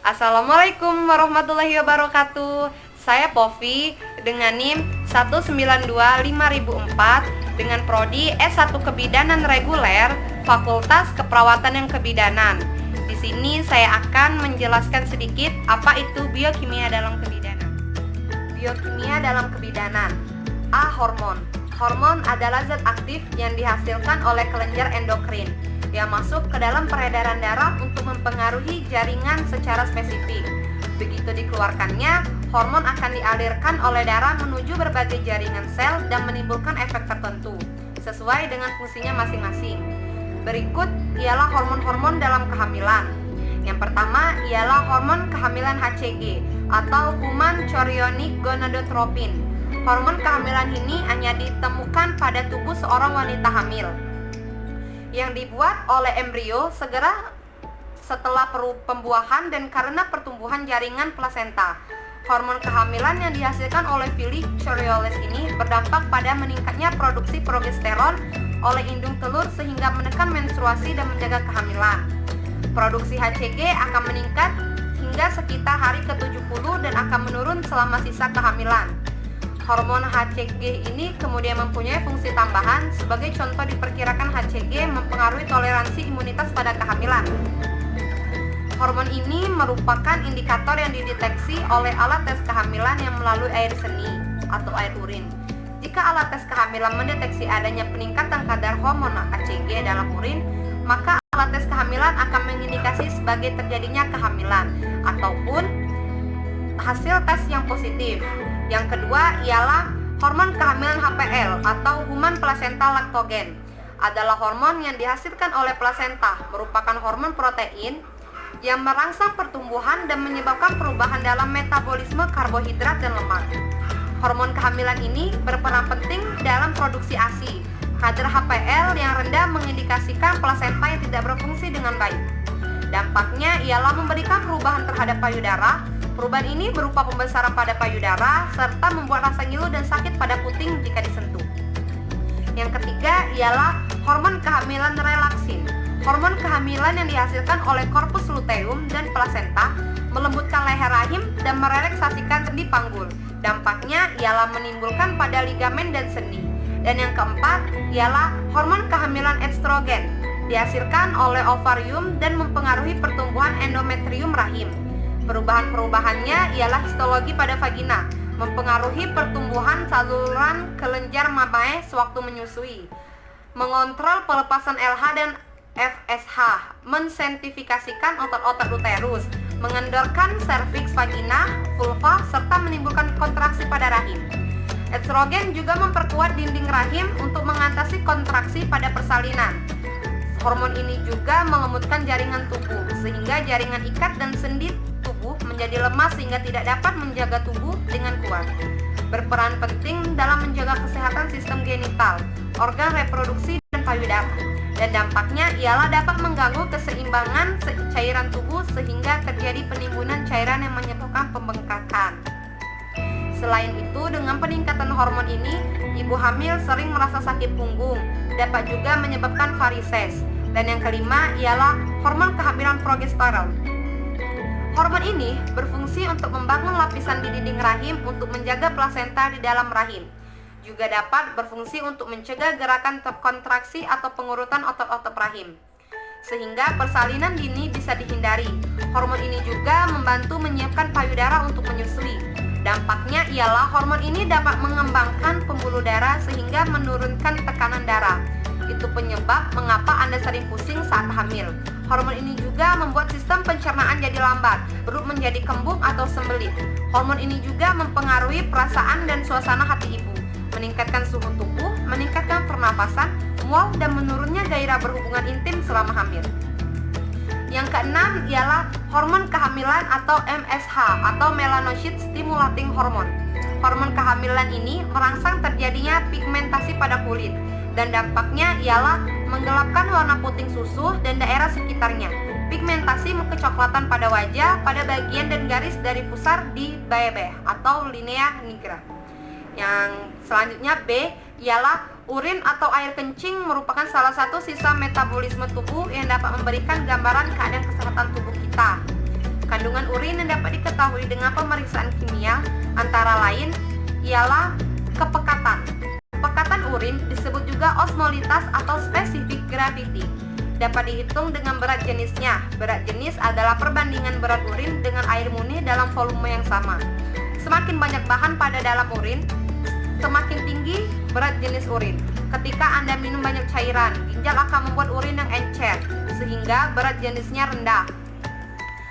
Assalamualaikum warahmatullahi wabarakatuh. Saya Povi dengan NIM 1925004 dengan prodi S1 Kebidanan Reguler Fakultas Keperawatan dan Kebidanan. Di sini saya akan menjelaskan sedikit apa itu biokimia dalam kebidanan. Biokimia dalam kebidanan. A. Hormon. Hormon adalah zat aktif yang dihasilkan oleh kelenjar endokrin yang masuk ke dalam peredaran darah untuk mempengaruhi jaringan secara spesifik. Begitu dikeluarkannya, hormon akan dialirkan oleh darah menuju berbagai jaringan sel dan menimbulkan efek tertentu sesuai dengan fungsinya masing-masing. Berikut ialah hormon-hormon dalam kehamilan. Yang pertama ialah hormon kehamilan HCG atau Human Chorionic Gonadotropin. Hormon kehamilan ini hanya ditemukan pada tubuh seorang wanita hamil, yang dibuat oleh embrio segera setelah pembuahan dan karena pertumbuhan jaringan plasenta. Hormon kehamilan yang dihasilkan oleh Fili Coriolis ini berdampak pada meningkatnya produksi progesteron oleh indung telur sehingga menekan menstruasi dan menjaga kehamilan. Produksi HCG akan meningkat hingga sekitar hari ke-70 dan akan menurun selama sisa kehamilan. Hormon HCG ini kemudian mempunyai fungsi tambahan. Sebagai contoh, diperkirakan HCG mempengaruhi toleransi imunitas pada kehamilan. Hormon ini merupakan indikator yang dideteksi oleh alat tes kehamilan yang melalui air seni atau air urin. Jika alat tes kehamilan mendeteksi adanya peningkatan kadar hormon HCG dalam urin, maka alat tes kehamilan akan mengindikasi sebagai terjadinya kehamilan ataupun hasil tes yang positif. Yang kedua ialah hormon kehamilan HPL atau Human Placenta Lactogen. Adalah hormon yang dihasilkan oleh plasenta, merupakan hormon protein yang merangsang pertumbuhan dan menyebabkan perubahan dalam metabolisme karbohidrat dan lemak. Hormon kehamilan ini berperan penting dalam produksi ASI. Kadar HPL yang rendah mengindikasikan plasenta yang tidak berfungsi dengan baik. Dampaknya ialah memberikan perubahan terhadap payudara. Perubahan ini berupa pembesaran pada payudara serta membuat rasa ngilu dan sakit pada puting jika disentuh. Yang ketiga ialah hormon kehamilan relaksin. Hormon kehamilan yang dihasilkan oleh korpus luteum dan plasenta melembutkan leher rahim dan merelaksasikan sendi panggul. Dampaknya ialah menimbulkan pada ligamen dan sendi. Dan yang keempat ialah hormon kehamilan estrogen. Dihasilkan oleh ovarium dan mempengaruhi pertumbuhan endometrium rahim. Perubahan-perubahannya ialah histologi pada vagina, mempengaruhi pertumbuhan saluran kelenjar mamae sewaktu menyusui, mengontrol pelepasan LH dan FSH, mensentifikasikan otot-otot uterus, mengendorkan serviks vagina, vulva, serta menimbulkan kontraksi pada rahim. Estrogen juga memperkuat dinding rahim untuk mengatasi kontraksi pada persalinan. Hormon ini juga melembutkan jaringan tubuh, sehingga jaringan ikat dan sendi tubuh menjadi lemah sehingga tidak dapat menjaga tubuh dengan kuat. Berperan penting dalam menjaga kesehatan sistem genital, organ reproduksi, dan payudara. Dan dampaknya ialah dapat mengganggu keseimbangan cairan tubuh sehingga terjadi penimbunan cairan yang menyebabkan pembengkakan. Selain itu, dengan peningkatan hormon ini, ibu hamil sering merasa sakit punggung, dapat juga menyebabkan varises. Dan yang kelima ialah hormon kehamilan progesteron. Hormon ini berfungsi untuk membangun lapisan di dinding rahim untuk menjaga plasenta di dalam rahim. Juga dapat berfungsi untuk mencegah gerakan kontraksi atau pengurutan otot-otot rahim, sehingga persalinan dini bisa dihindari. Hormon ini juga membantu menyiapkan payudara untuk menyusui. Dampaknya ialah hormon ini dapat mengembangkan pembuluh darah sehingga menurunkan tekanan darah. Itu penyebab mengapa Anda sering pusing saat hamil. Hormon ini juga membuat sistem pencernaan jadi lambat, perut menjadi kembung atau sembelit. Hormon ini juga mempengaruhi perasaan dan suasana hati ibu, meningkatkan suhu tubuh, meningkatkan pernapasan, mual, dan menurunnya gairah berhubungan intim selama hamil. Yang keenam ialah hormon kehamilan atau MSH atau Melanocyte Stimulating Hormone. Hormon kehamilan ini merangsang terjadinya pigmentasi pada kulit, dan dampaknya ialah menggelapkan warna puting susu dan daerah sekitarnya. Pigmentasi kecoklatan pada wajah, pada bagian dan garis dari pusar di baebe atau linea nigra. Yang selanjutnya B ialah urin atau air kencing merupakan salah satu sisa metabolisme tubuh yang dapat memberikan gambaran keadaan kesehatan tubuh kita. Kandungan urin yang dapat diketahui dengan pemeriksaan kimia antara lain ialah kepekatan. Pekatan urin disebut juga osmolitas atau specific gravity. Dapat dihitung dengan berat jenisnya. Berat jenis adalah perbandingan berat urin dengan air murni dalam volume yang sama. Semakin banyak bahan pada dalam urin, semakin tinggi berat jenis urin. Ketika Anda minum banyak cairan, ginjal akan membuat urin yang encer, sehingga berat jenisnya rendah.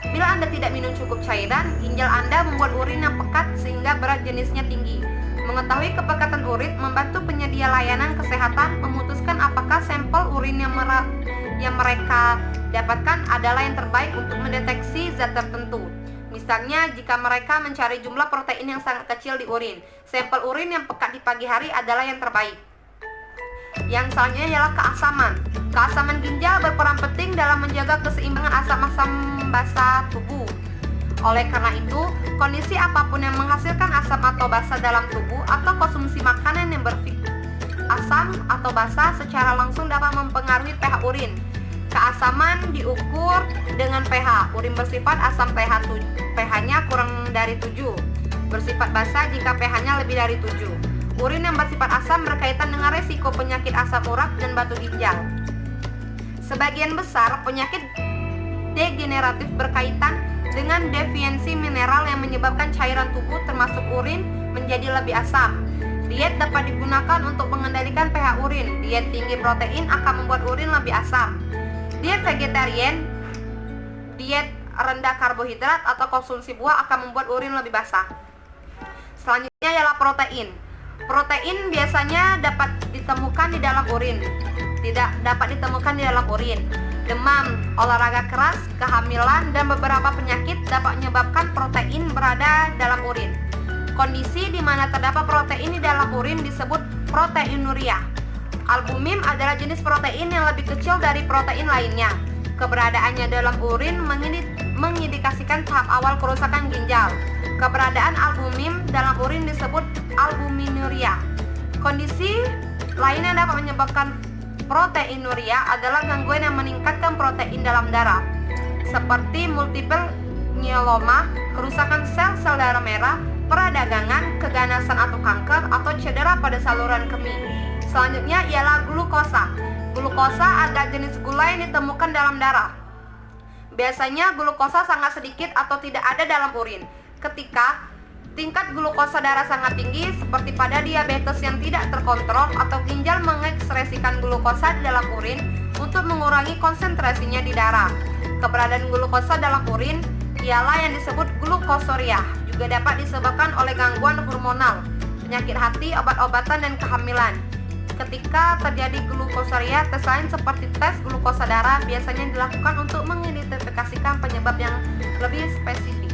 Bila Anda tidak minum cukup cairan, ginjal Anda membuat urin yang pekat sehingga berat jenisnya tinggi. Mengetahui kepekatan urin membantu penyedia layanan kesehatan memutuskan apakah sampel urin yang mereka dapatkan adalah yang terbaik untuk mendeteksi zat tertentu. Misalnya, jika mereka mencari jumlah protein yang sangat kecil di urin, sampel urin yang pekat di pagi hari adalah yang terbaik. Yang selanjutnya ialah keasaman. Keasaman ginjal berperan penting dalam menjaga keseimbangan asam-asam basa tubuh. Oleh karena itu, kondisi apapun yang menghasilkan asam atau basa dalam tubuh atau konsumsi makanan yang asam atau basa secara langsung dapat mempengaruhi pH urin. Keasaman diukur dengan pH. Urin bersifat asam pH-nya kurang dari 7. Bersifat basa jika pH-nya lebih dari 7. Urin yang bersifat asam berkaitan dengan resiko penyakit asam urat dan batu ginjal. Sebagian besar penyakit degeneratif berkaitan dengan defisiensi mineral yang menyebabkan cairan tubuh termasuk urin menjadi lebih asam. Diet dapat digunakan untuk mengendalikan pH urin. Diet tinggi protein akan membuat urin lebih asam. Diet vegetarian, diet rendah karbohidrat atau konsumsi buah akan membuat urin lebih basah. Selanjutnya ialah protein. Protein biasanya dapat ditemukan di dalam urin. Tidak dapat ditemukan di dalam urin. Demam, olahraga keras, kehamilan, dan beberapa penyakit dapat menyebabkan protein berada dalam urin. Kondisi di mana terdapat protein di dalam urin disebut proteinuria. Albumin adalah jenis protein yang lebih kecil dari protein lainnya. Keberadaannya dalam urin mengindikasikan tahap awal kerusakan ginjal. Keberadaan albumin dalam urin disebut albuminuria. Kondisi lain yang dapat menyebabkan proteinuria adalah gangguan yang meningkatkan protein dalam darah, seperti multiple myeloma, kerusakan sel-sel darah merah, peradangan, keganasan atau kanker, atau cedera pada saluran kemih. Selanjutnya ialah glukosa. Glukosa adalah jenis gula yang ditemukan dalam darah. Biasanya glukosa sangat sedikit atau tidak ada dalam urin. Ketika tingkat glukosa darah sangat tinggi, seperti pada diabetes yang tidak terkontrol, atau ginjal mengekspresikan glukosa di dalam urin untuk mengurangi konsentrasinya di darah. Keberadaan glukosa dalam urin ialah yang disebut glukosuria. Juga dapat disebabkan oleh gangguan hormonal, penyakit hati, obat-obatan, dan kehamilan. Ketika terjadi glukosuria, tes lain seperti tes glukosa darah biasanya dilakukan untuk mengidentifikasikan penyebab yang lebih spesifik.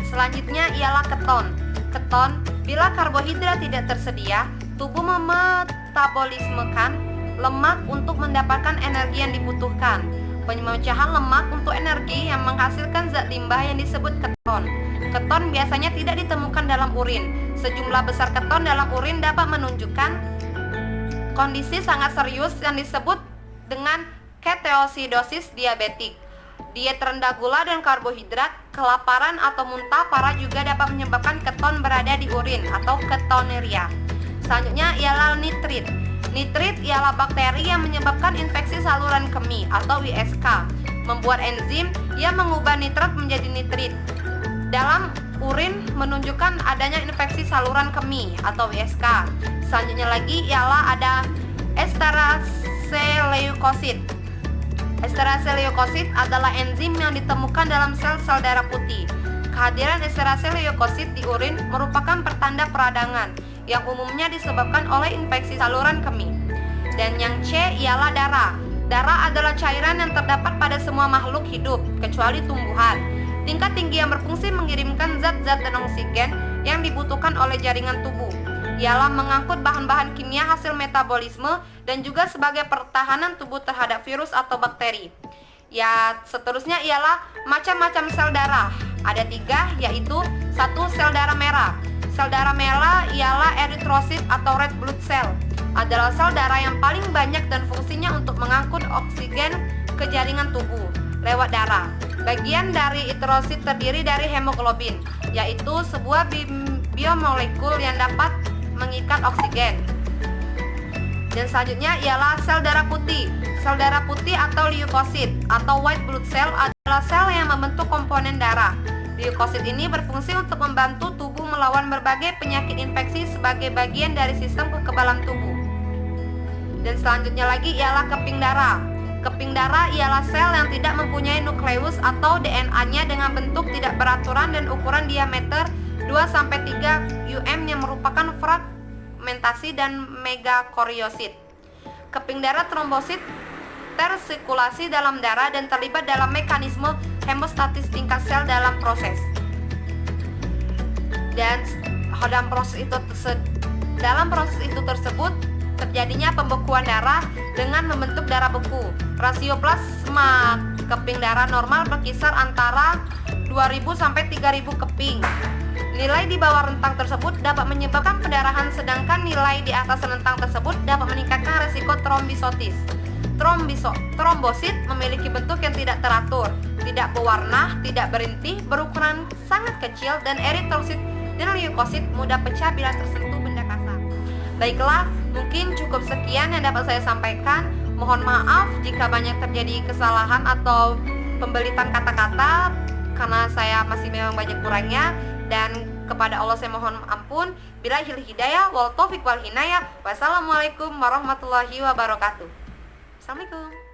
Selanjutnya ialah keton. Keton, bila karbohidrat tidak tersedia, tubuh memetabolismekan lemak untuk mendapatkan energi yang dibutuhkan. Pemecahan lemak untuk energi yang menghasilkan zat limbah yang disebut keton. Keton biasanya tidak ditemukan dalam urin. Sejumlah besar keton dalam urin dapat menunjukkan kondisi sangat serius yang disebut dengan ketoasidosis diabetik. Diet rendah gula dan karbohidrat, kelaparan atau muntah parah juga dapat menyebabkan keton berada di urin atau ketonuria. Selanjutnya ialah nitrit. Nitrit ialah bakteri yang menyebabkan infeksi saluran kemih atau ISK, membuat enzim yang mengubah nitrat menjadi nitrit dalam urin menunjukkan adanya infeksi saluran kemih atau ISK. Selanjutnya lagi ialah ada esterase-leukosit. Esterase-leukosit adalah enzim yang ditemukan dalam sel-sel darah putih. Kehadiran esterase-leukosit di urin merupakan pertanda peradangan yang umumnya disebabkan oleh infeksi saluran kemih. Dan yang C ialah darah. Darah adalah cairan yang terdapat pada semua makhluk hidup, kecuali tumbuhan. Tingkat tinggi yang berfungsi mengirimkan zat-zat dan oksigen yang dibutuhkan oleh jaringan tubuh. Ialah mengangkut bahan-bahan kimia hasil metabolisme dan juga sebagai pertahanan tubuh terhadap virus atau bakteri. Ya, seterusnya ialah macam-macam sel darah. Ada 3, yaitu 1. Sel darah merah. Sel darah merah ialah eritrosit atau red blood cell. Adalah sel darah yang paling banyak dan fungsinya untuk mengangkut oksigen ke jaringan tubuh. lewat darah. Bagian dari eritrosit terdiri dari hemoglobin, yaitu sebuah biomolekul yang dapat mengikat oksigen. Dan selanjutnya ialah sel darah putih. Sel darah putih atau leukosit atau white blood cell adalah sel yang membentuk komponen darah. Leukosit ini berfungsi untuk membantu tubuh melawan berbagai penyakit infeksi sebagai bagian dari sistem kekebalan tubuh. Dan selanjutnya lagi ialah keping darah. Keping darah ialah sel yang tidak mempunyai nukleus atau DNA-nya dengan bentuk tidak beraturan dan ukuran diameter 2-3 mm yang merupakan fragmentasi dan megakaryosit. Keping darah trombosit tersirkulasi dalam darah dan terlibat dalam mekanisme hemostatis tingkat sel dalam proses. Dan dalam proses itu tersebut terjadinya pembekuan darah dengan membentuk darah beku. Rasio plasma keping darah normal berkisar antara 2000 sampai 3000 keping. Nilai di bawah rentang tersebut dapat menyebabkan pendarahan, sedangkan nilai di atas rentang tersebut dapat meningkatkan resiko trombositis. Trombosit memiliki bentuk yang tidak teratur, tidak berwarna, tidak berintih, berukuran sangat kecil, dan eritrosit dan leukosit mudah pecah bila tersentuh benda kasar. Baiklah, mungkin cukup sekian yang dapat saya sampaikan. Mohon maaf jika banyak terjadi kesalahan atau pembelitan kata-kata karena saya masih memang banyak kurangnya, dan kepada Allah saya mohon ampun. Billahil hidayah wal taufiq wal hinayah. Wassalamualaikum warahmatullahi wabarakatuh. Assalamualaikum.